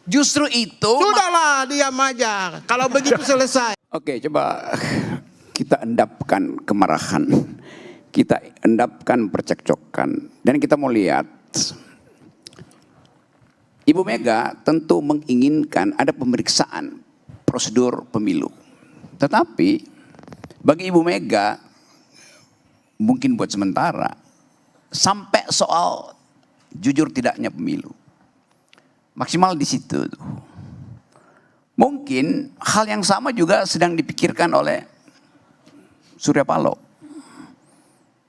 Justru itu. Sudahlah, diam aja. Kalau begitu selesai. Oke, coba kita endapkan kemarahan. Kita endapkan percekcokan. Dan kita mau lihat. Ibu Mega tentu menginginkan ada pemeriksaan prosedur pemilu. Tetapi bagi Ibu Mega mungkin buat sementara sampai soal jujur tidaknya pemilu. Maksimal di situ. Mungkin hal yang sama juga sedang dipikirkan oleh Surya Paloh.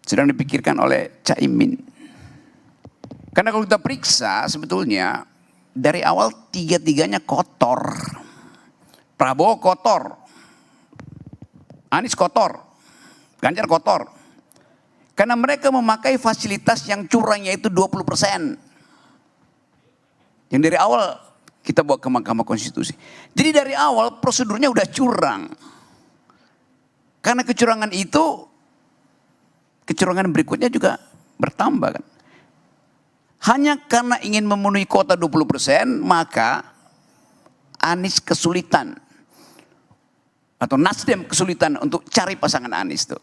Sedang dipikirkan oleh Caimin. Karena kalau kita periksa sebetulnya dari awal tiga-tiganya kotor. Prabowo kotor. Anies kotor. Ganjar kotor. Karena mereka memakai fasilitas yang curangnya itu 20%. Yang dari awal kita bawa ke Mahkamah Konstitusi. Jadi dari awal prosedurnya udah curang. Karena kecurangan itu, kecurangan berikutnya juga bertambah kan. Hanya karena ingin memenuhi kuota 20%, maka Anies kesulitan. Atau Nasdem kesulitan untuk cari pasangan Anies tuh.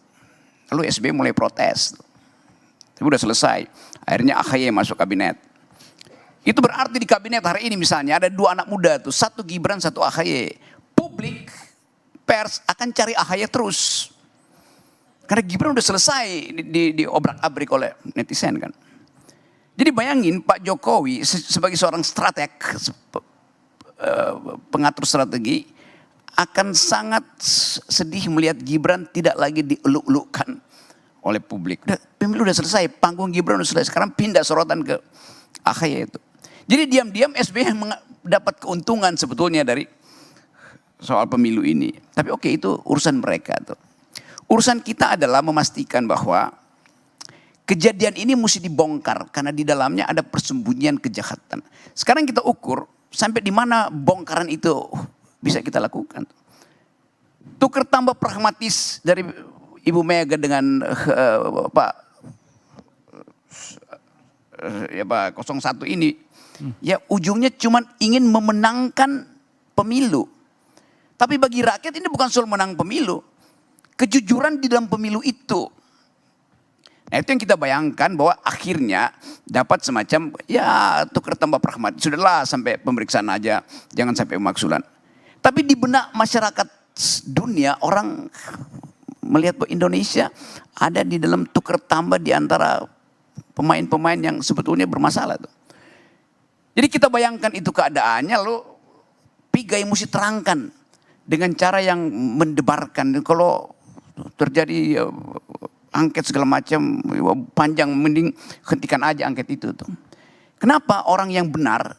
Lalu SBY mulai protes. Tapi udah selesai. Akhirnya AHY masuk kabinet. Itu berarti di kabinet hari ini misalnya ada dua anak muda tuh. Satu Gibran, satu AHY. Publik, pers akan cari AHY terus. Karena Gibran udah selesai diobrak-abrik oleh netizen kan. Jadi bayangin Pak Jokowi sebagai seorang strateg, pengatur strategi, akan sangat sedih melihat Gibran tidak lagi dieluk-elukkan oleh publik. Pemilu udah selesai, panggung Gibran udah selesai, sekarang pindah sorotan ke AHY itu. Jadi diam-diam SBY dapat keuntungan sebetulnya dari soal pemilu ini. Tapi oke, itu urusan mereka tuh. Urusan kita adalah memastikan bahwa kejadian ini mesti dibongkar karena di dalamnya ada persembunyian kejahatan. Sekarang kita ukur sampai di mana bongkaran itu bisa kita lakukan. Tukar tambah pragmatis dari Ibu Mega dengan Pak 01 ini, ya ujungnya cuma ingin memenangkan pemilu. Tapi bagi rakyat ini bukan soal menang pemilu, kejujuran di dalam pemilu itu. Nah itu yang kita bayangkan bahwa akhirnya dapat semacam ya tukar tambah pragmatis. Sudahlah sampai pemeriksaan aja, jangan sampai pemaksulan. Tapi di benak masyarakat dunia orang melihat bahwa Indonesia ada di dalam tukar tambah di antara pemain-pemain yang sebetulnya bermasalah tuh. Jadi kita bayangkan itu keadaannya lalu Pigai mesti terangkan dengan cara yang mendebarkan. Kalau terjadi angket segala macam panjang, mending hentikan aja angket itu tuh. Kenapa orang yang benar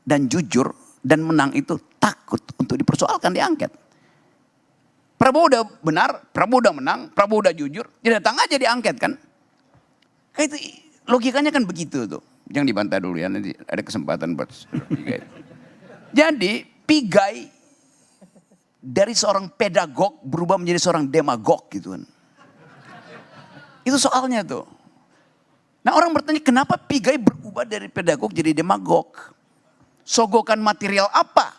dan jujur dan menang itu takut untuk dipersoalkan di angket? Prabowo udah benar, Prabowo udah menang, Prabowo udah jujur, dia datang aja di angket kan? Kayak itu logikanya kan begitu tuh. Jangan dibantah dulu ya, nanti ada kesempatan buat Pigai. Jadi Pigai dari seorang pedagog berubah menjadi seorang demagog gitu kan. Itu soalnya tuh. Nah orang bertanya kenapa Pigai berubah dari pedagog jadi demagog? Sogokan material apa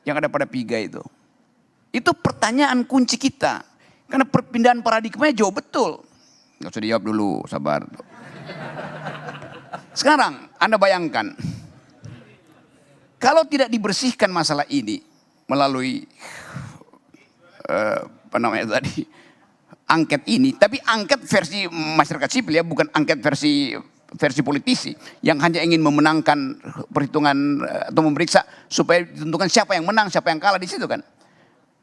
yang ada pada Pigai itu? Itu pertanyaan kunci kita. Karena perpindahan paradigmanya jauh betul. Gak usah dijawab dulu, sabar. Sekarang Anda bayangkan. Kalau tidak dibersihkan masalah ini melalui apa namanya tadi, angket ini, tapi angket versi masyarakat sipil ya, bukan angket versi politisi yang hanya ingin memenangkan perhitungan atau memeriksa supaya ditentukan siapa yang menang, siapa yang kalah di situ kan.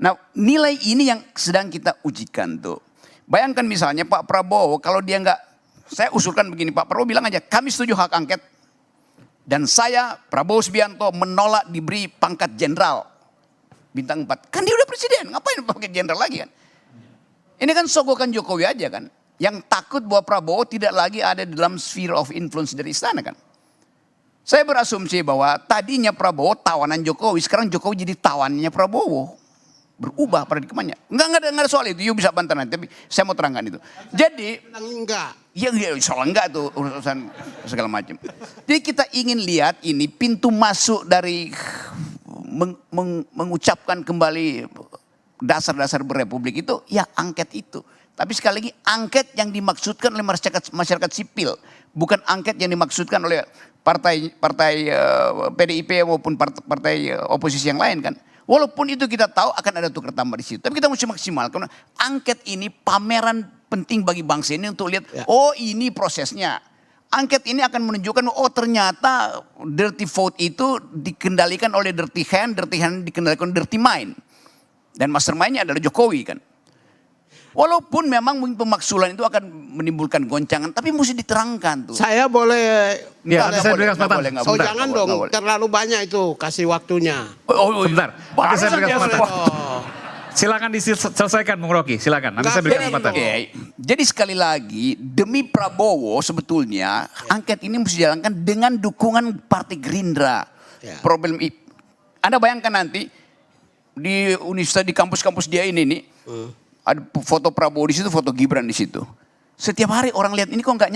Nah, nilai ini yang sedang kita ujikan tuh. Bayangkan misalnya Pak Prabowo kalau dia nggak, saya usulkan begini, Pak Prabowo bilang aja kami setuju hak angket dan saya Prabowo Subianto menolak diberi pangkat jenderal bintang 4. Kan dia udah presiden, ngapain pakai jenderal lagi kan? Ini kan sogokan Jokowi aja kan. Yang takut bahwa Prabowo tidak lagi ada dalam sphere of influence dari istana kan. Saya berasumsi bahwa tadinya Prabowo tawanan Jokowi, sekarang Jokowi jadi tawannya Prabowo. Berubah paradigmanya. Enggak ada soal itu, you bisa bantah nanti, tapi saya mau terangkan itu. Jadi, Enggak. ya soal enggak tuh urusan segala macam. Jadi kita ingin lihat ini pintu masuk dari mengucapkan kembali dasar-dasar berrepublik itu, ya angket itu. Tapi sekali lagi angket yang dimaksudkan oleh masyarakat sipil, bukan angket yang dimaksudkan oleh partai PDIP maupun partai oposisi yang lain kan. Walaupun itu kita tahu akan ada tukar tambah di situ, tapi kita mesti maksimal karena angket ini pameran penting bagi bangsa ini untuk lihat, oh ini prosesnya. Angket ini akan menunjukkan, oh ternyata dirty vote itu dikendalikan oleh dirty hand dikendalikan dirty mind. Dan mastermind-nya adalah Jokowi kan. Walaupun memang pemaksulan itu akan menimbulkan goncangan, tapi mesti diterangkan tuh. Saya boleh. Ya, saya berikan kesempatan. Oh jangan dong, terlalu banyak itu kasih waktunya. Sebentar. Nanti saya berikan kesempatan. Oh. Silakan diselesaikan Bung Rocky, silakan. Nanti saya berikan kesempatan. Jadi sekali lagi demi Prabowo sebetulnya angket ini mesti dijalankan dengan dukungan Partai Gerindra. Ya. Problem Anda bayangkan nanti di universitas di kampus-kampus dia ini nih. Ada foto Prabowo di situ, foto Gibran di situ. Setiap hari orang lihat ini kok nggak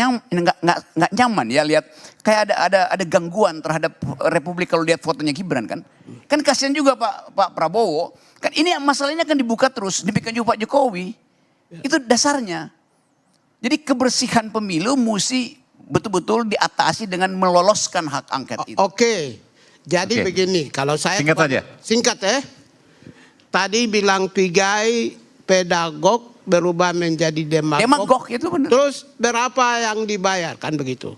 nyaman ya lihat kayak ada gangguan terhadap Republik kalau lihat fotonya Gibran kan. Kan kasihan juga Pak Prabowo. Kan ini masalahnya kan dibuka terus, demikian juga Pak Jokowi. Itu dasarnya. Jadi kebersihan pemilu mesti betul-betul diatasi dengan meloloskan hak angket itu. Oke. Jadi begini, kalau saya Singkat saja. Singkat ya. Tadi bilang pigai pedagog berubah menjadi demagog. Demagog itu benar. Terus berapa yang dibayar kan begitu.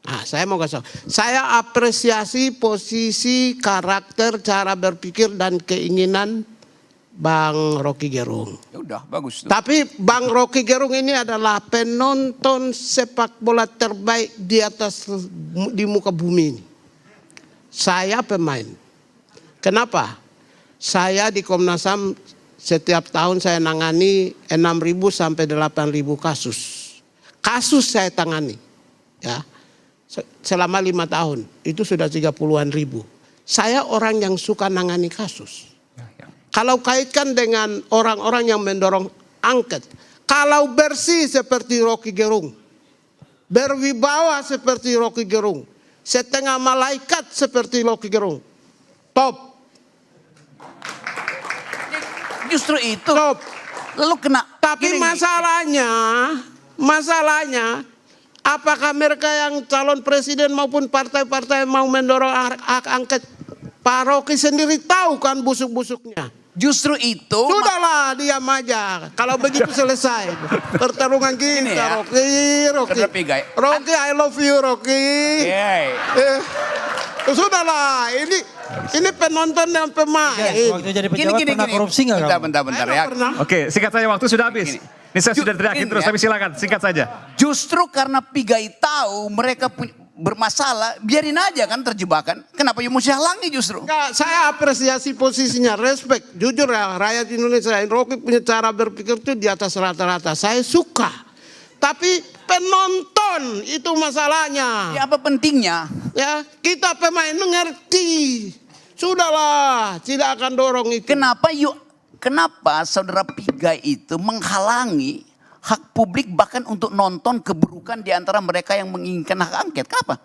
Nah, saya mau kasih tahu. Saya apresiasi posisi, karakter, cara berpikir dan keinginan Bang Rocky Gerung. Ya udah bagus tuh. Tapi Bang Rocky Gerung ini adalah penonton sepak bola terbaik di muka bumi ini. Saya pemain. Kenapa? Saya di Komnas HAM setiap tahun saya nangani 6.000 sampai 8.000 kasus. Kasus saya tangani. Ya. Selama 5 tahun. Itu sudah 30-an ribu. Saya orang yang suka nangani kasus. Kalau kaitkan dengan orang-orang yang mendorong angket. Kalau bersih seperti Rocky Gerung. Berwibawa seperti Rocky Gerung. Setengah malaikat seperti Rocky Gerung. Top. Justru itu. Top. Lalu kena. Tapi masalahnya, apakah mereka yang calon presiden maupun partai-partai mau mendorong hak angket? Pak Rocky sendiri tahu kan busuk-busuknya. Justru itu. Sudahlah diam aja. Kalau begitu selesai pertarungan kita. Ini ya, Rocky, Rocky, I love you Rocky. Sudahlah, ini penonton dan pemain. Waktu jadi pejabat pernah korupsi nggak kamu? Bentar ya. Oke, singkat saja, waktu sudah habis. Ini saya sudah teriakin terus, tapi silakan singkat saja. Justru karena Pigai tahu mereka bermasalah, biarin aja kan terjebakan. Kenapa you mesti halangi justru? Enggak, saya apresiasi posisinya, respect. Jujur ya, rakyat Indonesia, Rocky punya cara berpikir itu di atas rata-rata. Saya suka. Tapi penonton itu masalahnya. Ya apa pentingnya? Ya, kita pemain mengerti. Sudahlah, tidak akan dorong itu. Kenapa saudara Pigai itu menghalangi hak publik bahkan untuk nonton keburukan di antara mereka yang menginginkan hak angket? Kenapa?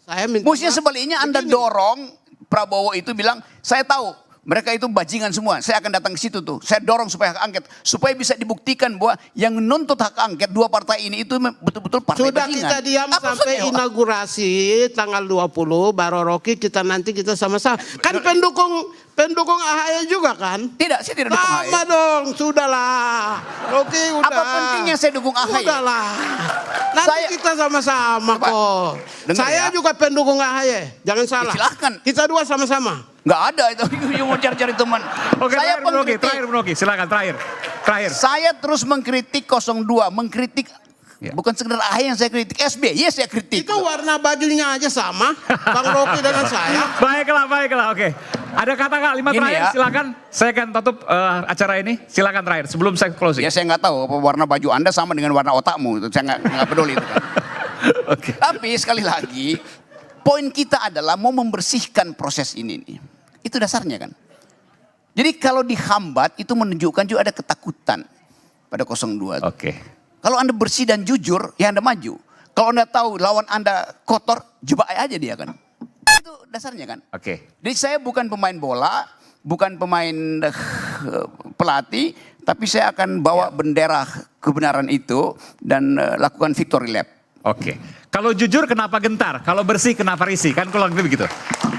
Saya minta Mestinya sebaliknya Anda dorong Prabowo itu bilang, saya tahu mereka itu bajingan semua. Saya akan datang ke situ tuh. Saya dorong supaya hak angket. Supaya bisa dibuktikan bahwa yang menuntut hak angket dua partai ini itu betul-betul partai sudah bajingan. kita diam sampai inaugurasi tanggal 20 baru Rocky kita sama-sama. Kan pendukung AHY juga kan? Tidak, saya tidak dukung AHY. Sama dong, sudahlah. Rocky udah. Apa pentingnya saya dukung AHY? Sudahlah. Nanti kita sama-sama kok. Saya juga pendukung AHY. Jangan salah. Silahkan. Kita dua sama-sama. Nggak ada itu, yang mau cari-cari teman. Oke, Saya terakhir Bung Rocky, silakan terakhir. Saya terus mengkritik 02, mengkritik bukan sekedar AHY yang saya kritik, SBY saya kritik. Itu warna bajunya aja sama, Bang Rocky dengan saya. Baiklah, oke. Ada kata kalimat terakhir, silakan. Saya akan tutup acara ini, silakan terakhir sebelum saya closing. Ya saya nggak tahu apa warna baju Anda sama dengan warna otakmu, saya nggak peduli itu. Oke. Tapi sekali lagi, poin kita adalah mau membersihkan proses ini nih. Itu dasarnya kan. Jadi kalau dihambat itu menunjukkan juga ada ketakutan pada 02. Oke. Kalau Anda bersih dan jujur, ya Anda maju. Kalau Anda tahu lawan Anda kotor, jebak aja dia kan. itu dasarnya kan. Oke. Jadi saya bukan pemain bola, bukan pemain pelatih, tapi saya akan bawa bendera kebenaran itu dan lakukan victory lap. Oke. Kalau jujur kenapa gentar? Kalau bersih kenapa risih? Kan kalau lebih begitu.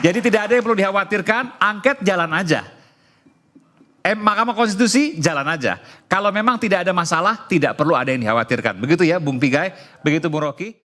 Jadi tidak ada yang perlu dikhawatirkan, angket jalan aja. Mahkamah Konstitusi jalan aja. Kalau memang tidak ada masalah, tidak perlu ada yang dikhawatirkan. Begitu ya Bung Pigai, begitu Bung Rocky.